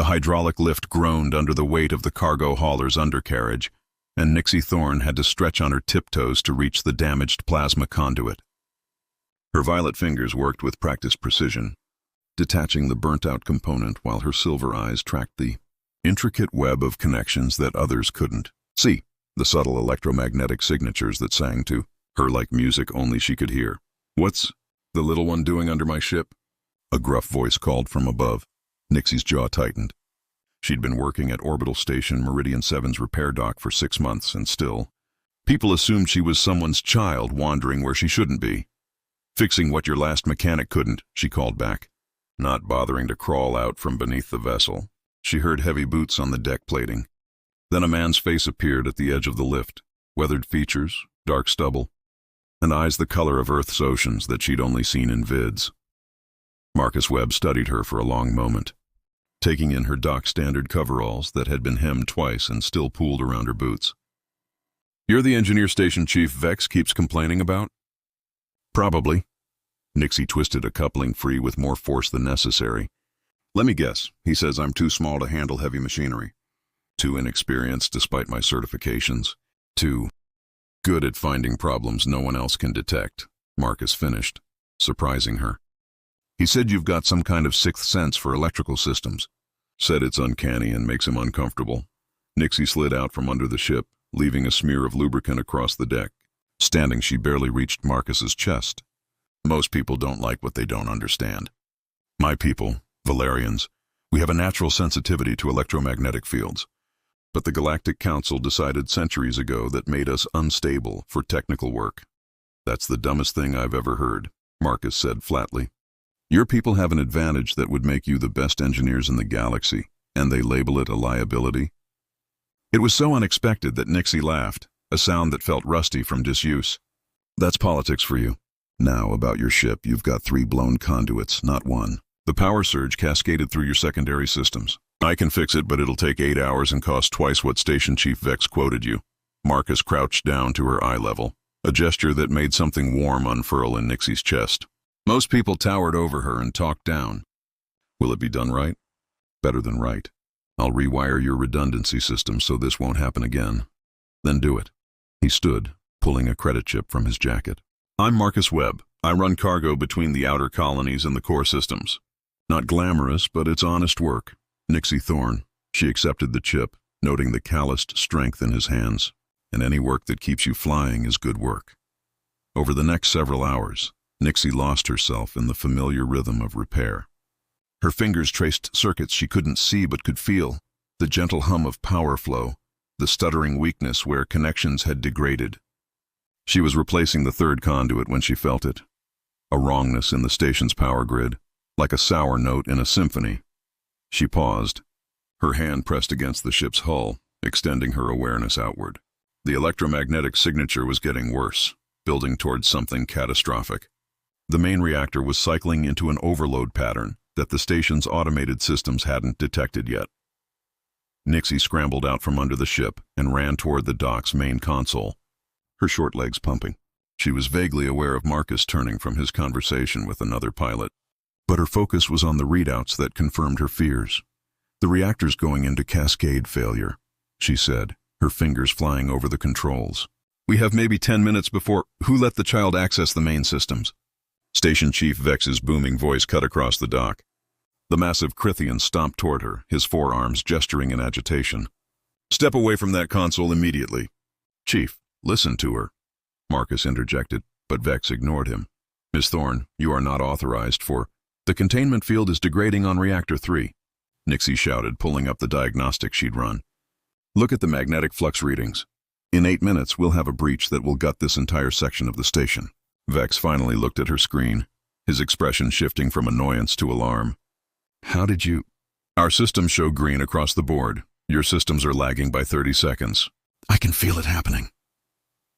The hydraulic lift groaned under the weight of the cargo hauler's undercarriage, and Nixie Thorne had to stretch on her tiptoes to reach the damaged plasma conduit. Her violet fingers worked with practiced precision, detaching the burnt-out component while her silver eyes tracked the intricate web of connections that others couldn't see, the subtle electromagnetic signatures that sang to her like music only she could hear. "What's the little one doing under my ship?" a gruff voice called from above. Nixie's jaw tightened. She'd been working at Orbital Station Meridian 7's repair dock for 6 months, and still, people assumed she was someone's child wandering where she shouldn't be. "Fixing what your last mechanic couldn't," she called back, not bothering to crawl out from beneath the vessel. She heard heavy boots on the deck plating. Then a man's face appeared at the edge of the lift, weathered features, dark stubble, and eyes the color of Earth's oceans that she'd only seen in vids. Marcus Webb studied her for a long moment, taking in her dock-standard coveralls that had been hemmed twice and still pooled around her boots. "You're the engineer station chief Vex keeps complaining about?" "Probably." Nixie twisted a coupling free with more force than necessary. "Let me guess. He says I'm too small to handle heavy machinery. Too inexperienced despite my certifications. Too good at finding problems no one else can detect," Marcus finished, surprising her. "He said you've got some kind of sixth sense for electrical systems. Said it's uncanny and makes him uncomfortable." Nixie slid out from under the ship, leaving a smear of lubricant across the deck. Standing, she barely reached Marcus's chest. "Most people don't like what they don't understand. My people, Valerians, we have a natural sensitivity to electromagnetic fields. But the Galactic Council decided centuries ago that made us unstable for technical work." "That's the dumbest thing I've ever heard," Marcus said flatly. "Your people have an advantage that would make you the best engineers in the galaxy, and they label it a liability?" It was so unexpected that Nixie laughed, a sound that felt rusty from disuse. "That's politics for you. Now, about your ship, you've got 3 blown conduits, not 1. The power surge cascaded through your secondary systems. I can fix it, but it'll take 8 hours and cost twice what Station Chief Vex quoted you." Marcus crouched down to her eye level, a gesture that made something warm unfurl in Nixie's chest. Most people towered over her and talked down. "Will it be done right?" "Better than right. I'll rewire your redundancy system so this won't happen again." "Then do it." He stood, pulling a credit chip from his jacket. "I'm Marcus Webb. I run cargo between the outer colonies and the core systems. Not glamorous, but it's honest work." Nixie Thorne. She accepted the chip, noting the calloused strength in his hands. "And any work that keeps you flying is good work." Over the next several hours, Nixie lost herself in the familiar rhythm of repair. Her fingers traced circuits she couldn't see but could feel, the gentle hum of power flow, the stuttering weakness where connections had degraded. She was replacing the 3rd conduit when she felt it. A wrongness in the station's power grid, like a sour note in a symphony. She paused, her hand pressed against the ship's hull, extending her awareness outward. The electromagnetic signature was getting worse, building towards something catastrophic. The main reactor was cycling into an overload pattern that the station's automated systems hadn't detected yet. Nixie scrambled out from under the ship and ran toward the dock's main console, her short legs pumping. She was vaguely aware of Marcus turning from his conversation with another pilot, but her focus was on the readouts that confirmed her fears. "The reactor's going into cascade failure," she said, her fingers flying over the controls. "We have maybe 10 minutes before—" "Who let the child access the main systems?" Station Chief Vex's booming voice cut across the dock. The massive Crithian stomped toward her, his forearms gesturing in agitation. "Step away from that console immediately." "Chief, listen to her," Marcus interjected, but Vex ignored him. "Miss Thorne, you are not authorized for—" "The containment field is degrading on Reactor 3, Nixie shouted, pulling up the diagnostic she'd run. "Look at the magnetic flux readings. In 8 minutes, we'll have a breach that will gut this entire section of the station." Vex finally looked at her screen, his expression shifting from annoyance to alarm. "How did you—" "Our systems show green across the board. Your systems are lagging by 30 seconds. "I can feel it happening."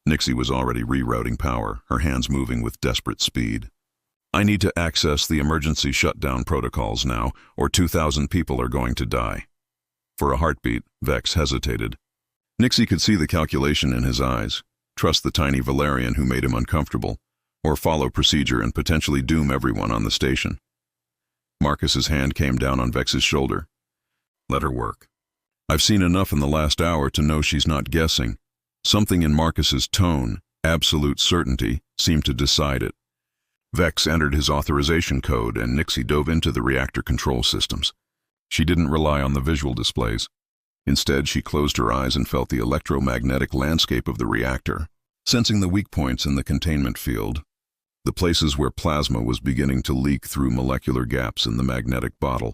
Nixie was already rerouting power, her hands moving with desperate speed. "I need to access the emergency shutdown protocols now, or 2,000 people are going to die." For a heartbeat, Vex hesitated. Nixie could see the calculation in his eyes. Trust the tiny Valerian who made him uncomfortable, or follow procedure and potentially doom everyone on the station. Marcus's hand came down on Vex's shoulder. Let her work. I've seen enough in the last hour to know she's not guessing. Something in Marcus's tone, absolute certainty, seemed to decide it. Vex entered his authorization code and Nixie dove into the reactor control systems. She didn't rely on the visual displays. Instead, she closed her eyes and felt the electromagnetic landscape of the reactor, sensing the weak points in the containment field, the places where plasma was beginning to leak through molecular gaps in the magnetic bottle.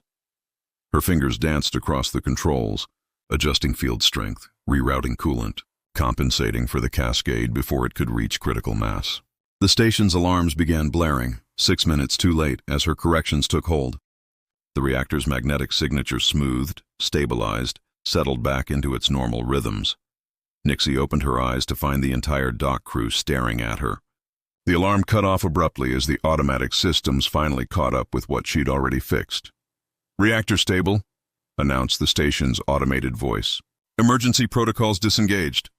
Her fingers danced across the controls, adjusting field strength, rerouting coolant, compensating for the cascade before it could reach critical mass. The station's alarms began blaring, 6 minutes too late as her corrections took hold. The reactor's magnetic signature smoothed, stabilized, settled back into its normal rhythms. Nixie opened her eyes to find the entire dock crew staring at her. The alarm cut off abruptly as the automatic systems finally caught up with what she'd already fixed. "Reactor stable," announced the station's automated voice. "Emergency protocols disengaged."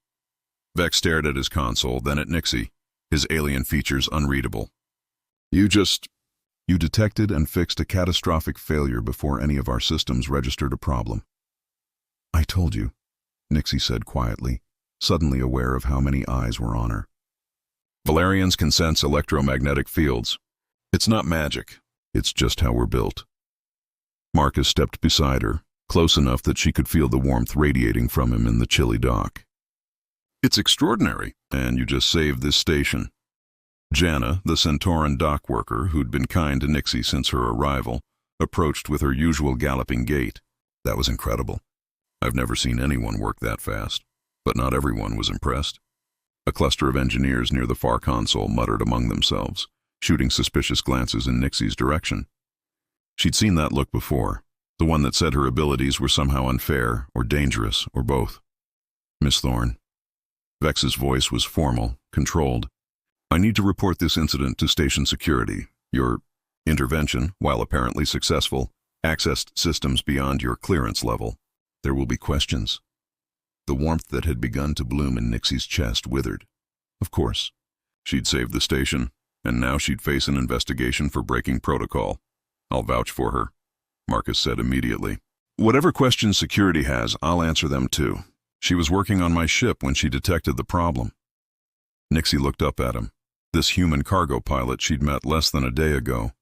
Vex stared at his console, then at Nixie, his alien features unreadable. You detected and fixed a catastrophic failure before any of our systems registered a problem." "I told you," Nixie said quietly, suddenly aware of how many eyes were on her. "Valerians can sense electromagnetic fields. It's not magic. It's just how we're built." Marcus stepped beside her, close enough that she could feel the warmth radiating from him in the chilly dock. "It's extraordinary, and you just saved this station." Jana, the Centauran dock worker who'd been kind to Nixie since her arrival, approached with her usual galloping gait. "That was incredible. I've never seen anyone work that fast." But not everyone was impressed. A cluster of engineers near the far console muttered among themselves, shooting suspicious glances in Nixie's direction. She'd seen that look before, the one that said her abilities were somehow unfair or dangerous or both. "Miss Thorne." Vex's voice was formal, controlled. "I need to report this incident to station security. Your intervention, while apparently successful, accessed systems beyond your clearance level. There will be questions." The warmth that had begun to bloom in Nixie's chest withered. Of course. She'd saved the station, and now she'd face an investigation for breaking protocol. "I'll vouch for her," Marcus said immediately. "Whatever questions security has, I'll answer them too. She was working on my ship when she detected the problem." Nixie looked up at him, this human cargo pilot she'd met less than a day ago,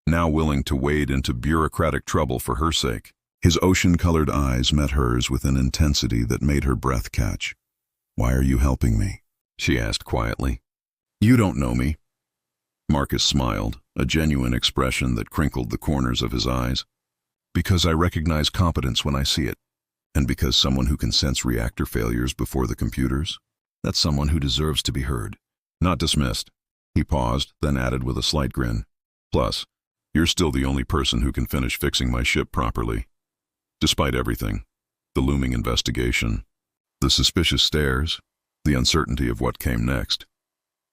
now willing to wade into bureaucratic trouble for her sake. His ocean-colored eyes met hers with an intensity that made her breath catch. "Why are you helping me?" she asked quietly. "You don't know me." Marcus smiled, a genuine expression that crinkled the corners of his eyes. "Because I recognize competence when I see it. And because someone who can sense reactor failures before the computers, that's someone who deserves to be heard, not dismissed." He paused, then added with a slight grin. "Plus, you're still the only person who can finish fixing my ship properly. Despite everything, the looming investigation, the suspicious stares, the uncertainty of what came next."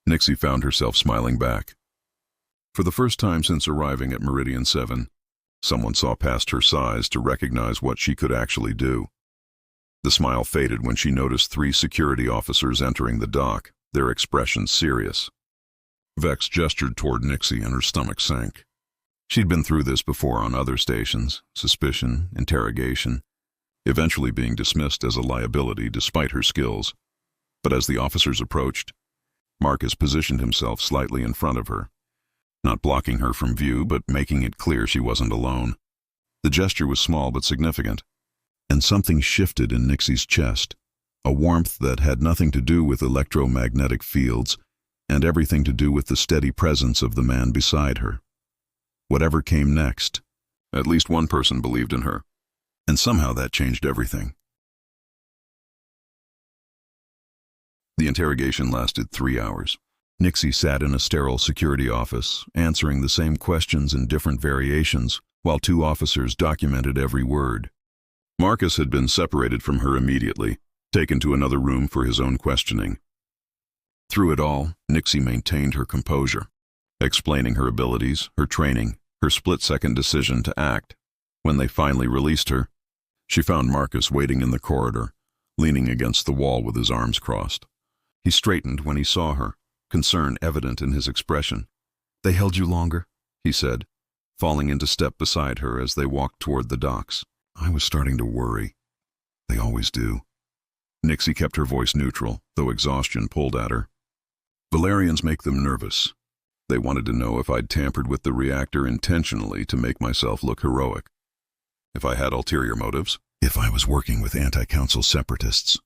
Nixie found herself smiling back. For the first time since arriving at Meridian 7, someone saw past her size to recognize what she could actually do. The smile faded when she noticed 3 security officers entering the dock, their expressions serious. Vex gestured toward Nixie and her stomach sank. She'd been through this before on other stations, suspicion, interrogation, eventually being dismissed as a liability despite her skills. But as the officers approached, Marcus positioned himself slightly in front of her, not blocking her from view but making it clear she wasn't alone. The gesture was small but significant, and something shifted in Nixie's chest, a warmth that had nothing to do with electromagnetic fields and everything to do with the steady presence of the man beside her. Whatever came next, at least one person believed in her, and somehow that changed everything. The interrogation lasted 3 hours. Nixie sat in a sterile security office, answering the same questions in different variations, while 2 officers documented every word. Marcus had been separated from her immediately, taken to another room for his own questioning. Through it all, Nixie maintained her composure, explaining her abilities, her training, her split-second decision to act. When they finally released her, she found Marcus waiting in the corridor, leaning against the wall with his arms crossed. He straightened when he saw her, concern evident in his expression. "They held you longer?" he said, falling into step beside her as they walked toward the docks. I was starting to worry. They always do. Nixie kept her voice neutral, though exhaustion pulled at her. Valerians make them nervous. They wanted to know if I'd tampered with the reactor intentionally to make myself look heroic. If I had ulterior motives. If I was working with anti-council separatists.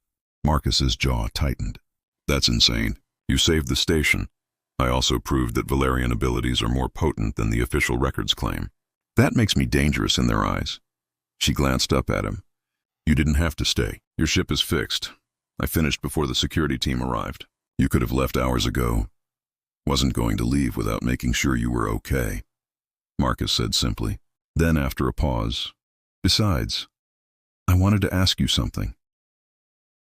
Marcus's jaw tightened. That's insane. You saved the station. I also proved that Valerian abilities are more potent than the official records claim. That makes me dangerous in their eyes. She glanced up at him. You didn't have to stay. Your ship is fixed. I finished before the security team arrived. You could have left hours ago. Wasn't going to leave without making sure you were okay. Marcus said simply. Then after a pause, besides, I wanted to ask you something.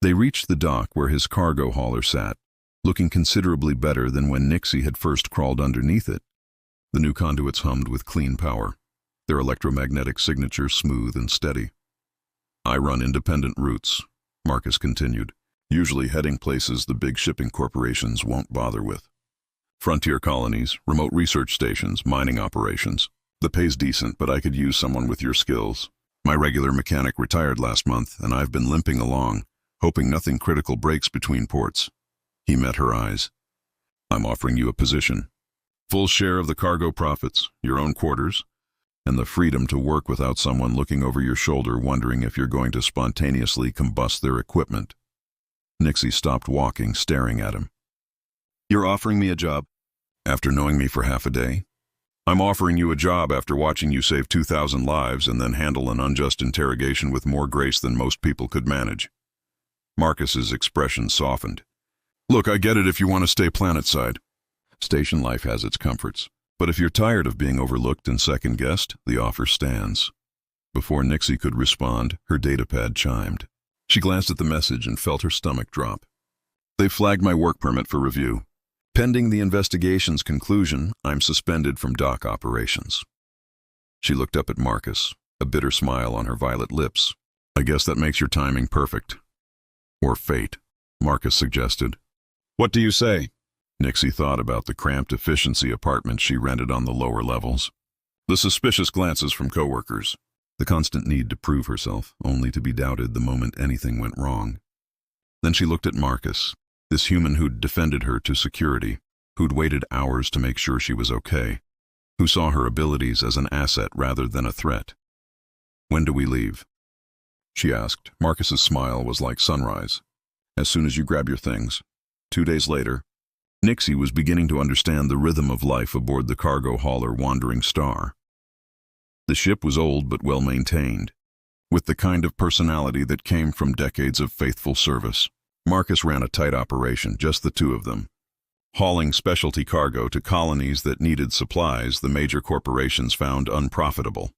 They reached the dock where his cargo hauler sat, looking considerably better than when Nixie had first crawled underneath it. The new conduits hummed with clean power, their electromagnetic signature smooth and steady. I run independent routes, Marcus continued, usually heading places the big shipping corporations won't bother with. Frontier colonies, remote research stations, mining operations. The pay's decent, but I could use someone with your skills. My regular mechanic retired last month, and I've been limping along, hoping nothing critical breaks between ports. He met her eyes. I'm offering you a position. Full share of the cargo profits, your own quarters, and the freedom to work without someone looking over your shoulder wondering if you're going to spontaneously combust their equipment. Nixie stopped walking, staring at him. You're offering me a job? After knowing me for half a day? I'm offering you a job after watching you save 2,000 lives and then handle an unjust interrogation with more grace than most people could manage. Marcus's expression softened. Look, I get it if you want to stay planetside. Station life has its comforts. But if you're tired of being overlooked and second-guessed, the offer stands. Before Nixie could respond, her datapad chimed. She glanced at the message and felt her stomach drop. They flagged my work permit for review. Pending the investigation's conclusion, I'm suspended from dock operations. She looked up at Marcus, a bitter smile on her violet lips. I guess that makes your timing perfect. Or fate, Marcus suggested. What do you say? Nixie thought about the cramped efficiency apartment she rented on the lower levels. The suspicious glances from coworkers. The constant need to prove herself, only to be doubted the moment anything went wrong. Then she looked at Marcus, this human who'd defended her to security, who'd waited hours to make sure she was okay, who saw her abilities as an asset rather than a threat. When do we leave? She asked. Marcus's smile was like sunrise. As soon as you grab your things. 2 days later, Nixie was beginning to understand the rhythm of life aboard the cargo hauler Wandering Star. The ship was old but well-maintained, with the kind of personality that came from decades of faithful service. Marcus ran a tight operation, just the two of them, hauling specialty cargo to colonies that needed supplies the major corporations found unprofitable.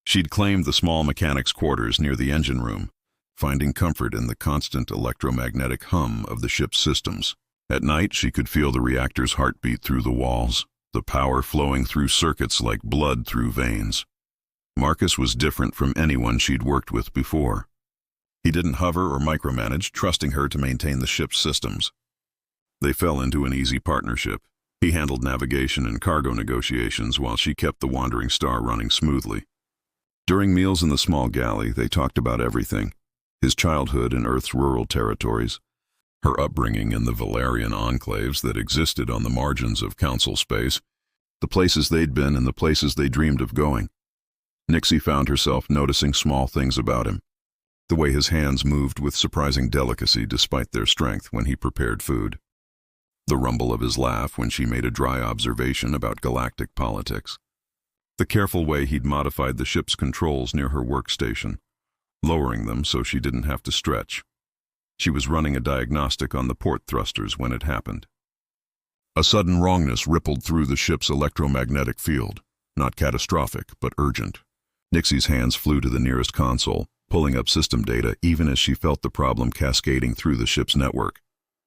She'd claimed the small mechanics' quarters near the engine room, finding comfort in the constant electromagnetic hum of the ship's systems. At night, she could feel the reactor's heartbeat through the walls, the power flowing through circuits like blood through veins. Marcus was different from anyone she'd worked with before. He didn't hover or micromanage, trusting her to maintain the ship's systems. They fell into an easy partnership. He handled navigation and cargo negotiations while she kept the Wandering Star running smoothly. During meals in the small galley, they talked about everything. His childhood in Earth's rural territories, her upbringing in the Valerian enclaves that existed on the margins of Council space, the places they'd been and the places they dreamed of going. Nixie found herself noticing small things about him. The way his hands moved with surprising delicacy despite their strength when he prepared food. The rumble of his laugh when she made a dry observation about galactic politics. The careful way he'd modified the ship's controls near her workstation, lowering them so she didn't have to stretch. She was running a diagnostic on the port thrusters when it happened. A sudden wrongness rippled through the ship's electromagnetic field, not catastrophic, but urgent. Nixie's hands flew to the nearest console, pulling up system data even as she felt the problem cascading through the ship's network.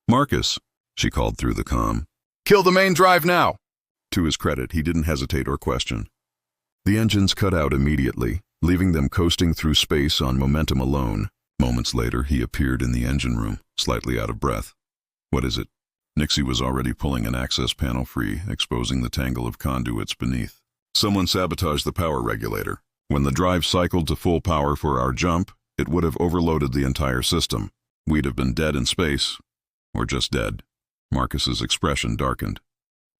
Marcus, she called through the comm. Kill the main drive now! To his credit, he didn't hesitate or question. The engines cut out immediately, leaving them coasting through space on momentum alone. Moments later, he appeared in the engine room, slightly out of breath. What is it? Nixie was already pulling an access panel free, exposing the tangle of conduits beneath. Someone sabotaged the power regulator. When the drive cycled to full power for our jump, it would have overloaded the entire system. We'd have been dead in space. Or just dead. Marcus's expression darkened.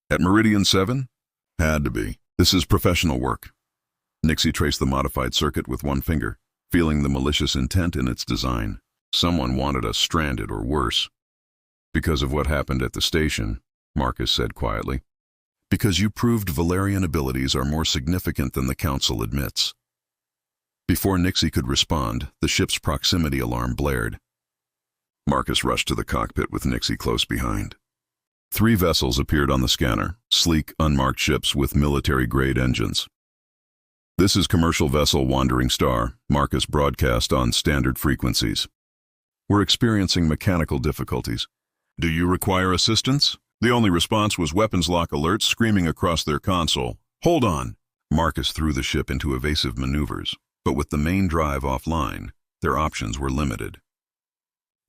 At Meridian 7? Had to be. This is professional work. Nixie traced the modified circuit with one finger, feeling the malicious intent in its design. Someone wanted us stranded or worse. Because of what happened at the station, Marcus said quietly. Because you proved Valerian abilities are more significant than the Council admits. Before Nixie could respond, the ship's proximity alarm blared. Marcus rushed to the cockpit with Nixie close behind. 3 vessels appeared on the scanner, sleek, unmarked ships with military-grade engines. This is commercial vessel Wandering Star, Marcus broadcast on standard frequencies. We're experiencing mechanical difficulties. Do you require assistance? The only response was weapons lock alerts screaming across their console. Hold on! Marcus threw the ship into evasive maneuvers, but with the main drive offline, their options were limited.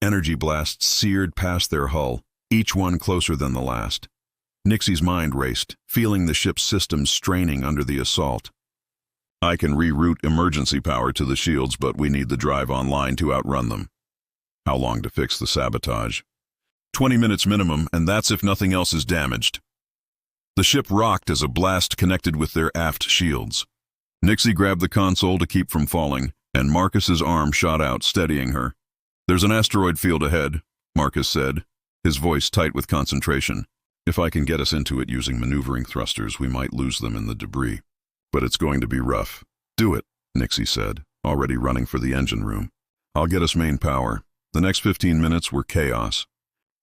Energy blasts seared past their hull, each one closer than the last. Nixie's mind raced, feeling the ship's systems straining under the assault. I can reroute emergency power to the shields, but we need the drive online to outrun them. How long to fix the sabotage? 20 minutes minimum, and that's if nothing else is damaged. The ship rocked as a blast connected with their aft shields. Nixie grabbed the console to keep from falling, and Marcus's arm shot out, steadying her. There's an asteroid field ahead, Marcus said, his voice tight with concentration. If I can get us into it using maneuvering thrusters, we might lose them in the debris. But it's going to be rough. Do it, Nixie said, already running for the engine room. I'll get us main power. The next 15 minutes were chaos.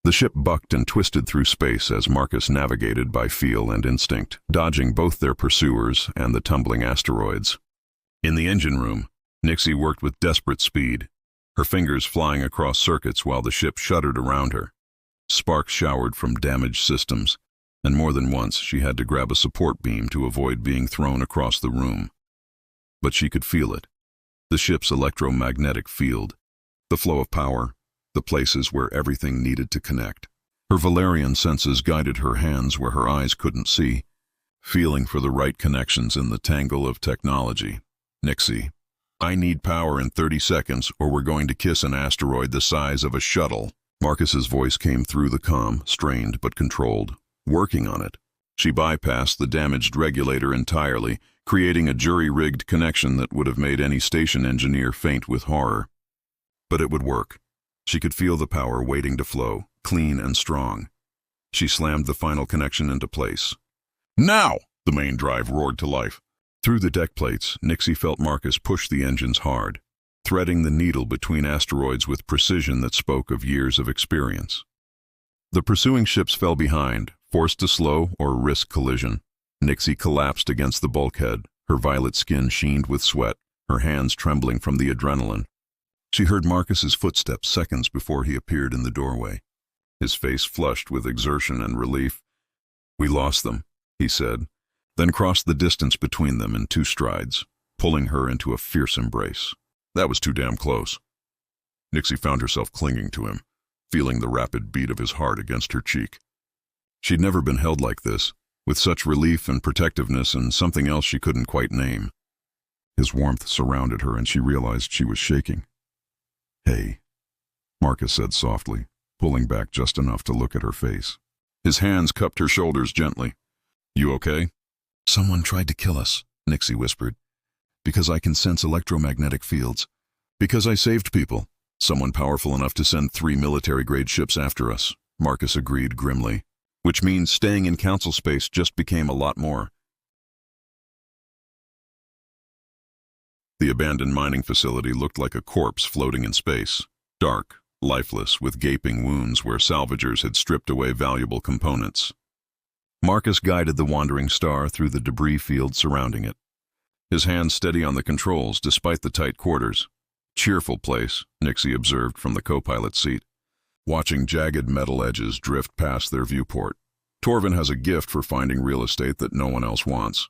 The ship bucked and twisted through space as Marcus navigated by feel and instinct, dodging both their pursuers and the tumbling asteroids. In the engine room, Nixie worked with desperate speed, her fingers flying across circuits while the ship shuddered around her. Sparks showered from damaged systems, and more than once she had to grab a support beam to avoid being thrown across the room. But she could feel it. The ship's electromagnetic field, the flow of power, the places where everything needed to connect. Her Valerian senses guided her hands where her eyes couldn't see, feeling for the right connections in the tangle of technology. Nixie, I need power in 30 seconds or we're going to kiss an asteroid the size of a shuttle. Marcus's voice came through the comm, strained but controlled. Working on it. She bypassed the damaged regulator entirely, creating a jury-rigged connection that would have made any station engineer faint with horror. But it would work. She could feel the power waiting to flow, clean and strong. She slammed the final connection into place. Now! The main drive roared to life. Through the deck plates, Nixie felt Marcus push the engines hard, threading the needle between asteroids with precision that spoke of years of experience. The pursuing ships fell behind, forced to slow or risk collision. Nixie collapsed against the bulkhead, her violet skin sheened with sweat, her hands trembling from the adrenaline. She heard Marcus's footsteps seconds before he appeared in the doorway, his face flushed with exertion and relief. We lost them, he said, then crossed the distance between them in 2 strides, pulling her into a fierce embrace. That was too damn close. Nixie found herself clinging to him, feeling the rapid beat of his heart against her cheek. She'd never been held like this, with such relief and protectiveness and something else she couldn't quite name. His warmth surrounded her and she realized she was shaking. Hey, Marcus said softly, pulling back just enough to look at her face. His hands cupped her shoulders gently. You okay? Someone tried to kill us, Nixie whispered. Because I can sense electromagnetic fields. Because I saved people. Someone powerful enough to send 3 military-grade ships after us, Marcus agreed grimly. Which means staying in council space just became a lot more. The abandoned mining facility looked like a corpse floating in space, dark, lifeless, with gaping wounds where salvagers had stripped away valuable components. Marcus guided the Wandering Star through the debris field surrounding it, his hands steady on the controls despite the tight quarters. Cheerful place, Nixie observed from the co-pilot seat, watching jagged metal edges drift past their viewport. Torvin has a gift for finding real estate that no one else wants.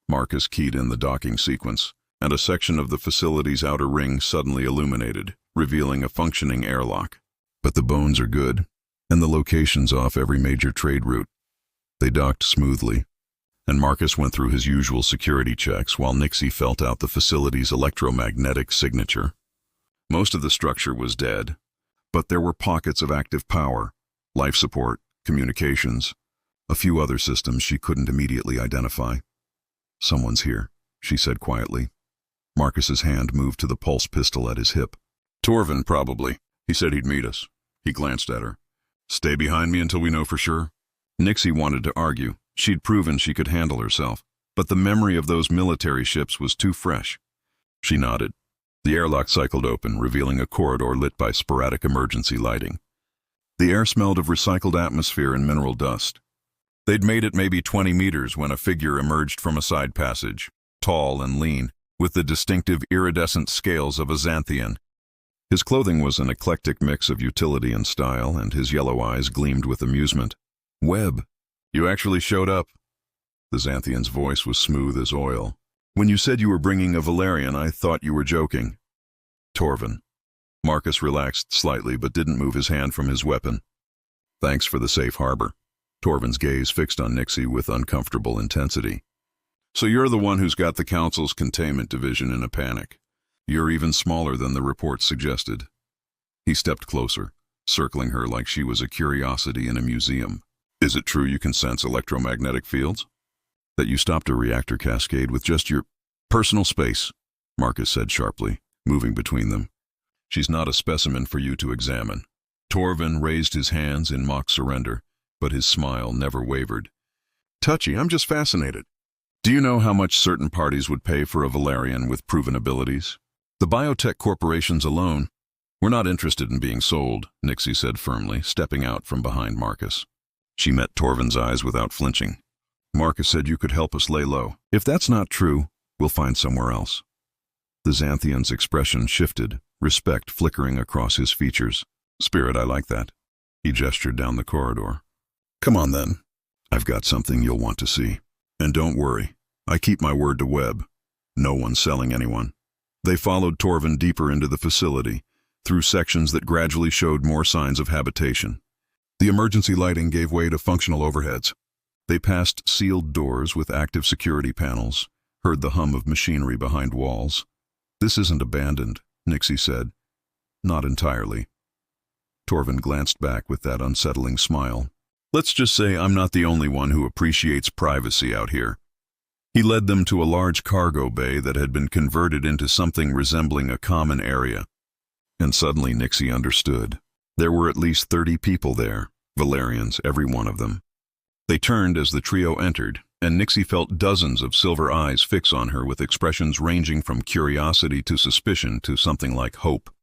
Marcus keyed in the docking sequence, and a section of the facility's outer ring suddenly illuminated, revealing a functioning airlock. But the bones are good, and the location's off every major trade route. They docked smoothly. and Marcus went through his usual security checks while Nixie felt out the facility's electromagnetic signature. Most of the structure was dead, but there were pockets of active power, life support, communications, a few other systems she couldn't immediately identify. "Someone's here," she said quietly. Marcus's hand moved to the pulse pistol at his hip. "Torvin, probably. He said he'd meet us." He glanced at her. "Stay behind me until we know for sure?" Nixie wanted to argue. She'd proven she could handle herself, but the memory of those military ships was too fresh. She nodded. The airlock cycled open, revealing a corridor lit by sporadic emergency lighting. The air smelled of recycled atmosphere and mineral dust. They'd made it maybe 20 meters when a figure emerged from a side passage, tall and lean, with the distinctive iridescent scales of a Xanthian. His clothing was an eclectic mix of utility and style, and his yellow eyes gleamed with amusement. "Webb, you actually showed up." The Xanthian's voice was smooth as oil. "When you said you were bringing a Valerian, I thought you were joking." "Torvin." Marcus relaxed slightly but didn't move his hand from his weapon. "Thanks for the safe harbor." Torvin's gaze fixed on Nixie with uncomfortable intensity. "So you're the one who's got the Council's containment division in a panic. You're even smaller than the report suggested." He stepped closer, circling her like she was a curiosity in a museum. "Is it true you can sense electromagnetic fields? That you stopped a reactor cascade with just your personal space?" Marcus said sharply, moving between them. "She's not a specimen for you to examine." Torvin raised his hands in mock surrender, but his smile never wavered. "Touchy, I'm just fascinated. Do you know how much certain parties would pay for a Valerian with proven abilities? The biotech corporations alone." "We're not interested in being sold," Nixie said firmly, stepping out from behind Marcus. She met Torvin's eyes without flinching. "Marcus said you could help us lay low. If that's not true, we'll find somewhere else." The Xanthian's expression shifted, respect flickering across his features. "Spirit, I like that." He gestured down the corridor. "Come on then. I've got something you'll want to see. And don't worry, I keep my word to Webb. No one's selling anyone." They followed Torvin deeper into the facility, through sections that gradually showed more signs of habitation. The emergency lighting gave way to functional overheads. They passed sealed doors with active security panels, heard the hum of machinery behind walls. "This isn't abandoned," Nixie said. "Not entirely." Torvin glanced back with that unsettling smile. "Let's just say I'm not the only one who appreciates privacy out here." He led them to a large cargo bay that had been converted into something resembling a common area. And suddenly Nixie understood. There were at least 30 people there, Valerians, every one of them. They turned as the trio entered, and Nixie felt dozens of silver eyes fix on her with expressions ranging from curiosity to suspicion to something like hope.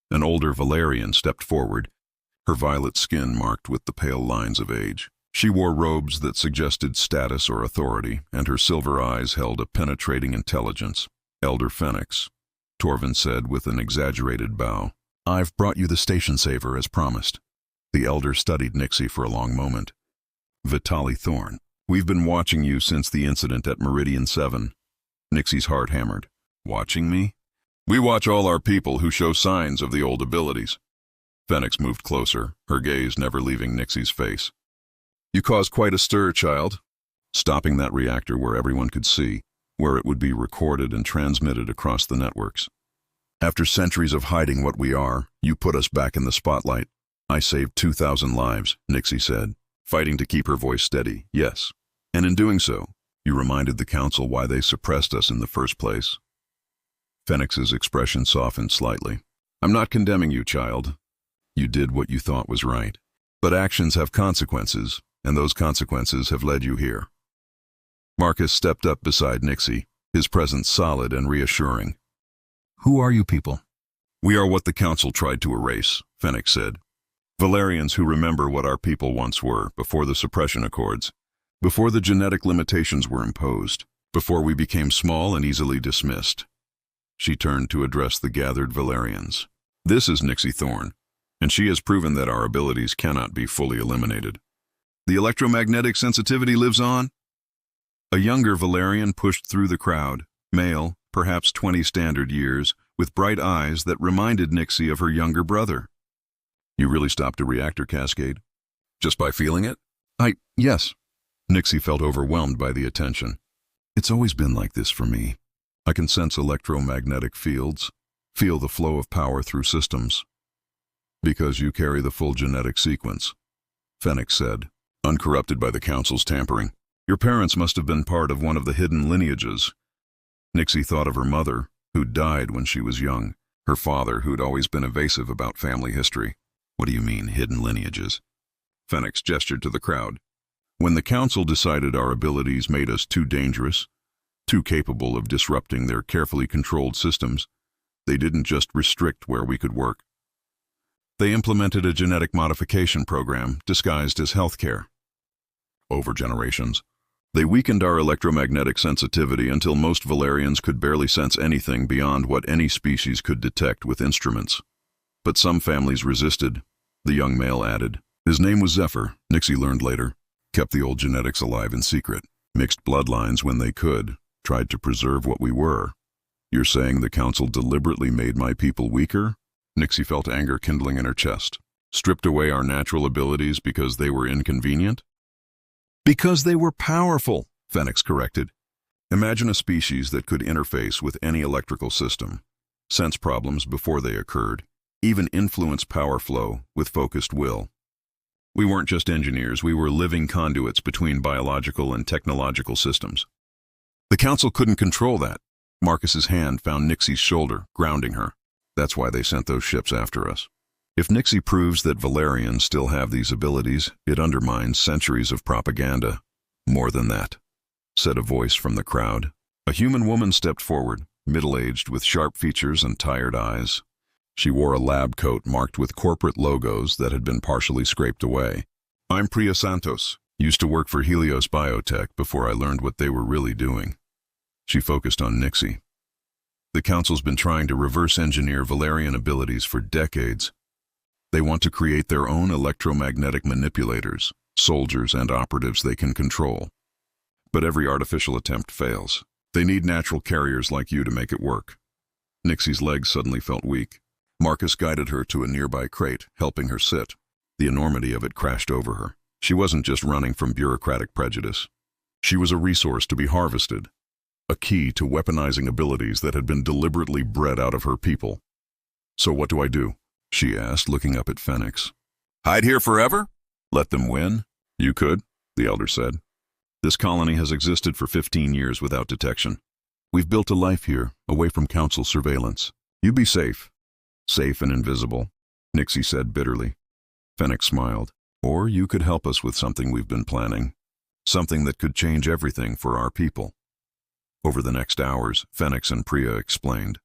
An older Valerian stepped forward, her violet skin marked with the pale lines of age. She wore robes that suggested status or authority, and her silver eyes held a penetrating intelligence. "Elder Phoenix," Torvin said with an exaggerated bow. "I've brought you the station saver as promised." The elder studied Nixie for a long moment. "Vitali Thorn, we've been watching you since the incident at Meridian 7. Nixie's heart hammered. "Watching me?" "We watch all our people who show signs of the old abilities." Phoenix moved closer, her gaze never leaving Nixie's face. "You caused quite a stir, child. Stopping that reactor where everyone could see, where it would be recorded and transmitted across the networks. After centuries of hiding what we are, you put us back in the spotlight. I saved 2,000 lives, Nixie said, fighting to keep her voice steady. Yes. And in doing so, you reminded the Council why they suppressed us in the first place." Phoenix's expression softened slightly. "I'm not condemning you, child. You did what you thought was right. But actions have consequences, and those consequences have led you here." Marcus stepped up beside Nixie, his presence solid and reassuring. "Who are you people?" "We are what the Council tried to erase," Phoenix said. "Valerians who remember what our people once were, before the suppression accords, before the genetic limitations were imposed, before we became small and easily dismissed." She turned to address the gathered Valerians. "This is Nixie Thorn, and she has proven that our abilities cannot be fully eliminated. The electromagnetic sensitivity lives on." A younger Valerian pushed through the crowd, male, perhaps 20 standard years, with bright eyes that reminded Nixie of her younger brother. "You really stopped a reactor cascade? Just by feeling it?" Yes. Nixie felt overwhelmed by the attention. It's always been like this for me. I can sense electromagnetic fields, feel the flow of power through systems. Because you carry the full genetic sequence, Fenix said, uncorrupted by the Council's tampering. Your parents must have been part of one of the hidden lineages. Nixie thought of her mother, who'd died when she was young, her father, who'd always been evasive about family history. What do you mean, hidden lineages? Fenix gestured to the crowd. When the Council decided our abilities made us too dangerous, too capable of disrupting their carefully controlled systems, they didn't just restrict where we could work. They implemented a genetic modification program disguised as healthcare. Over generations, they weakened our electromagnetic sensitivity until most Valerians could barely sense anything beyond what any species could detect with instruments. But some families resisted, the young male added. His name was Zephyr, Nixie learned later. Kept the old genetics alive in secret, mixed bloodlines when they could, tried to preserve what we were. You're saying the Council deliberately made my people weaker? Nixie felt anger kindling in her chest. Stripped away our natural abilities because they were inconvenient? Because they were powerful, Fenix corrected. Imagine a species that could interface with any electrical system, sense problems before they occurred, even influence power flow with focused will. We weren't just engineers, we were living conduits between biological and technological systems. The Council couldn't control that. Marcus's hand found Nixie's shoulder, grounding her. That's why they sent those ships after us. If Nixie proves that Valerians still have these abilities, it undermines centuries of propaganda. More than that, said a voice from the crowd. A human woman stepped forward, middle-aged with sharp features and tired eyes. She wore a lab coat marked with corporate logos that had been partially scraped away. I'm Priya Santos. Used to work for Helios Biotech before I learned what they were really doing. She focused on Nixie. The Council's been trying to reverse engineer Valerian abilities for decades. They want to create their own electromagnetic manipulators, soldiers and operatives they can control. But every artificial attempt fails. They need natural carriers like you to make it work. Nixie's legs suddenly felt weak. Marcus guided her to a nearby crate, helping her sit. The enormity of it crashed over her. She wasn't just running from bureaucratic prejudice. She was a resource to be harvested, a key to weaponizing abilities that had been deliberately bred out of her people. So what do I do? She asked, looking up at Fenix. Hide here forever? Let them win? You could, the elder said. This colony has existed for 15 years without detection. We've built a life here, away from Council surveillance. You be safe. Safe and invisible, Nixie said bitterly. Fenix smiled. Or you could help us with something we've been planning. Something that could change everything for our people. Over the next hours, Fenix and Priya explained.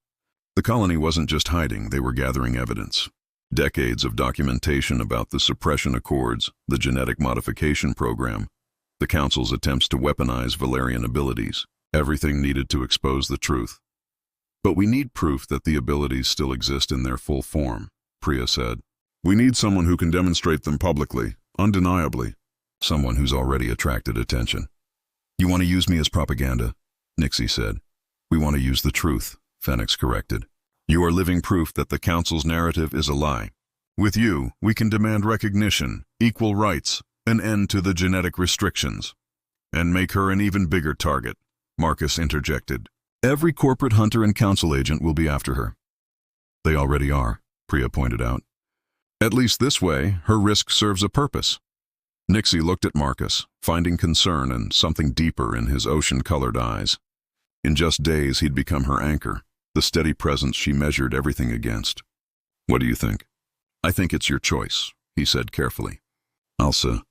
The colony wasn't just hiding, they were gathering evidence. Decades of documentation about the suppression accords, the genetic modification program, the Council's attempts to weaponize Valerian abilities. Everything needed to expose the truth. But we need proof that the abilities still exist in their full form, Priya said. We need someone who can demonstrate them publicly, undeniably. Someone who's already attracted attention. You want to use me as propaganda? Nixie said. We want to use the truth, Fenix corrected. You are living proof that the Council's narrative is a lie. With you, we can demand recognition, equal rights, an end to the genetic restrictions. And make her an even bigger target, Marcus interjected. Every corporate hunter and Council agent will be after her. They already are, Priya pointed out. At least this way, her risk serves a purpose. Nixie looked at Marcus, finding concern and something deeper in his ocean-colored eyes. In just days, he'd become her anchor, the steady presence she measured everything against. What do you think? I think it's your choice, he said carefully. Elsa,